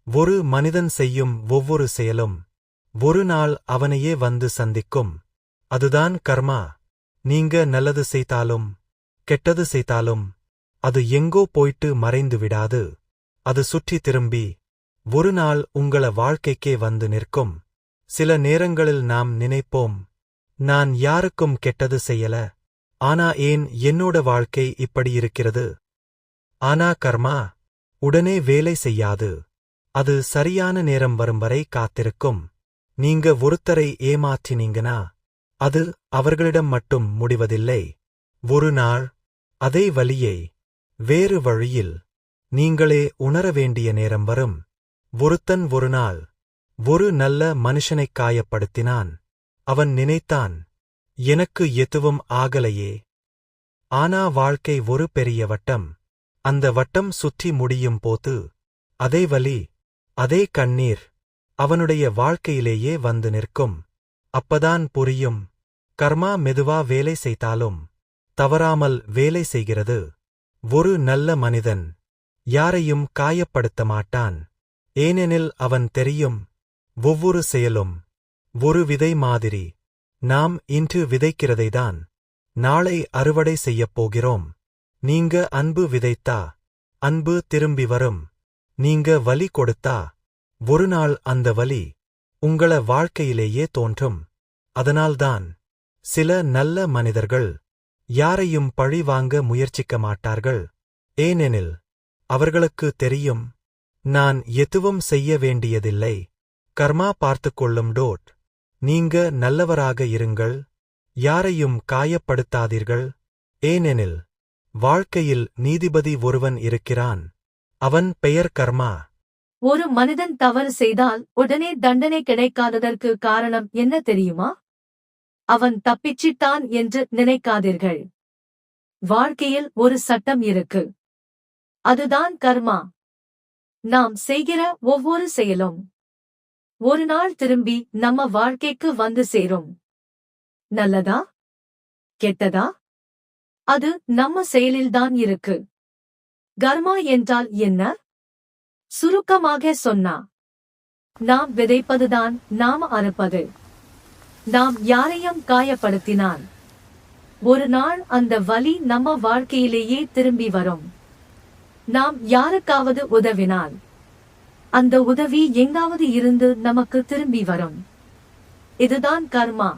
ஒரு மனிதன் செய்யும் ஒவ்வொரு செயலும் ஒரு நாள் அவனையே வந்து சந்திக்கும். அதுதான் கர்மா. நீங்க நல்லது செய்தாலும் கெட்டது செய்தாலும் அது எங்கோ போய்ட்டு மறைந்து விடாது. அது சுற்றி திரும்பி ஒரு நாள் உங்கள வாழ்க்கைக்கே வந்து நிற்கும். சில நேரங்களில் நாம் நினைப்போம், நான் யாருக்கும் கெட்டது செய்யல, ஆனா ஏன் என்னோட வாழ்க்கை இப்படி இருக்கிறது? ஆனா கர்மா உடனே வேலை செய்யாது. அது சரியான நேரம் வரும் வரை காத்திருக்கும். நீங்க ஒருத்தரை ஏமாற்றினீங்கனா அது அவர்களிடம் மட்டும் முடிவதில்லை. ஒரு நாள் அதே வலியை வேறு வழியில் நீங்களே உணர வேண்டிய நேரம் வரும். ஒருத்தன் ஒரு நாள் ஒரு நல்ல மனுஷனைக் காயப்படுத்தினான். அவன் நினைத்தான், எனக்கு எதுவும் ஆகலையே. ஆனா வாழ்க்கை ஒரு பெரிய வட்டம். அந்த வட்டம் சுற்றி முடியும் போது அதே வலி, அதே கண்ணீர் அவனுடைய வாழ்க்கையிலேயே வந்து நிற்கும். அப்பதான் புரியும், கர்மா மெதுவா வேலை செய்தாலும் தவறாமல் வேலை செய்கிறது. ஒரு நல்ல மனிதன் யாரையும் காயப்படுத்த மாட்டான். ஏனெனில் அவன் தெரியும், ஒவ்வொரு செயலும் ஒரு விதை மாதிரி. நாம் இன்று விதைக்கிறதைதான் நாளை அறுவடை செய்யப் போகிறோம். நீங்க அன்பு விதைத்தா அன்பு திரும்பி வரும். நீங்க வலி கொடுத்தா ஒரு நாள் அந்த வலி உங்கள வாழ்க்கையிலேயே தோன்றும். அதனால்தான் சில நல்ல மனிதர்கள் யாரையும் பழி வாங்க முயற்சிக்க மாட்டார்கள். ஏனெனில் அவர்களுக்கு தெரியும், நான் எதுவும் செய்ய வேண்டியதில்லை, கர்மா பார்த்துக்கொள்ளும். நீங்க நல்லவராக இருங்கள், யாரையும் காயப்படுத்தாதீர்கள். ஏனெனில் வாழ்க்கையில் நீதிபதி ஒருவன் இருக்கிறான். அவன் பெயர் கர்மா. ஒரு மனிதன் தவறு செய்தால் உடனே தண்டனை கிடைக்காததற்கு காரணம் என்ன தெரியுமா? அவன் தப்பிச்சிட்டான் என்று நினைக்காதீர்கள். வாழ்க்கையில் ஒரு சட்டம் இருக்கு. அதுதான் கர்மா. நாம் செய்கிற ஒவ்வொரு செயலும் ஒரு நாள் திரும்பி நம்ம வாழ்க்கைக்கு வந்து சேரும். நல்லதா கெட்டதா அது நம்ம செயலில்தான் இருக்கு. கர்மா என்றால் என்ன? சுருக்கமாக சொன்னா, நாம் விதைப்பதுதான் நாம் அறுப்பது. நாம் யாரையும் காயப்படுத்தினால் ஒரு நாள் அந்த வலி நம்ம வாழ்க்கையிலேயே திரும்பி வரும். நாம் யாருக்காவது உதவினால் அந்த உதவி எங்காவது இருந்து நமக்கு திரும்பி வரும். இதுதான் கர்மா.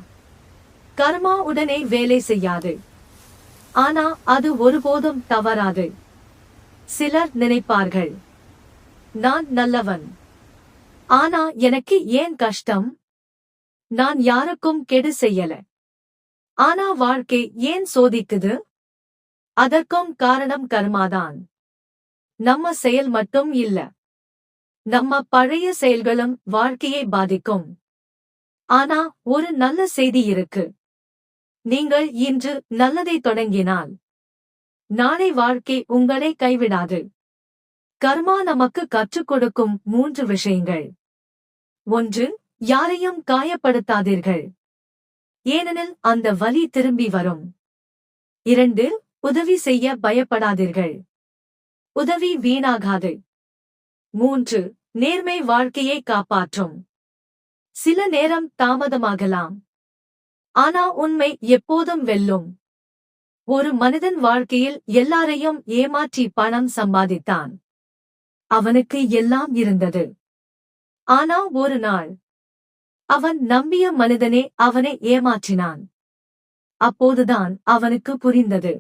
கர்மா உடனே வேலை செய்யாது. ஆனா அது ஒருபோதும் தவறாது. சிலர் நினைப்பார்கள், நான் நல்லவன், ஆனா எனக்கு ஏன் கஷ்டம்? நான் யாருக்கும் கெடு செய்யல, ஆனா வாழ்க்கை ஏன் சோதிக்குது? அதற்கும் காரணம் கர்மாதான். நம்ம செயல் மட்டும் இல்ல, நம்ம பழைய செயல்களும் வாழ்க்கையை பாதிக்கும். ஆனா ஒரு நல்ல செய்தி இருக்கு. நீங்கள் இன்று நல்லதை தொடங்கினால் நாளை வாழ்க்கை உங்களை கைவிடாது. கர்மா நமக்கு கற்றுக் கொடுக்கும் 3 விஷயங்கள். 1. யாரையும் காயப்படுத்தாதீர்கள், ஏனெனில் அந்த வலி திரும்பி வரும். 2. உதவி செய்ய பயப்படாதீர்கள், உதவி வீணாகாது. 3. நேர்மை வாழ்க்கையை காப்பாற்றும். சில நேரம் தாமதமாகலாம், ஆனா உண்மை எப்போதும் வெல்லும். ஒரு மனிதன் வாழ்க்கையில் எல்லாரையும் ஏமாற்றி பணம் சம்பாதித்தான். அவனுக்கு எல்லாம் இருந்தது. ஆனா ஒரு நாள் அவன் நம்பிய மனிதனே அவனை ஏமாற்றினான். அப்போதுதான் அவனுக்கு புரிந்தது,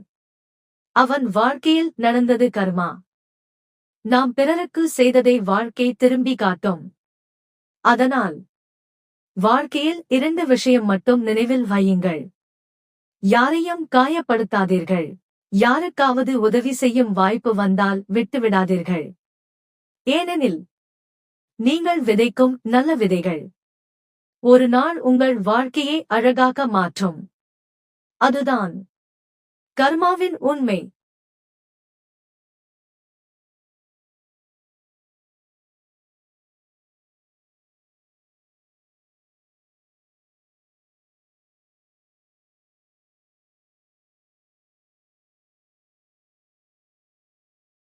அவன் வாழ்க்கையில் நடந்தது கர்மா. நாம் பிறருக்கு செய்ததை வாழ்க்கை திரும்பி காட்டும். அதனால் வாழ்க்கையில் 2 விஷயம் மட்டும் நினைவில் வையுங்கள். யாரையும் காயப்படுத்தாதீர்கள். யாருக்காவது உதவி செய்யும் வாய்ப்பு வந்தால் விட்டுவிடாதீர்கள். ஏனெனில் நீங்கள் விதைக்கும் நல்ல விதைகள் ஒரு நாள் உங்கள் வாழ்க்கையை அழகாக மாற்றும். அதுதான் கர்மாவின் உண்மை.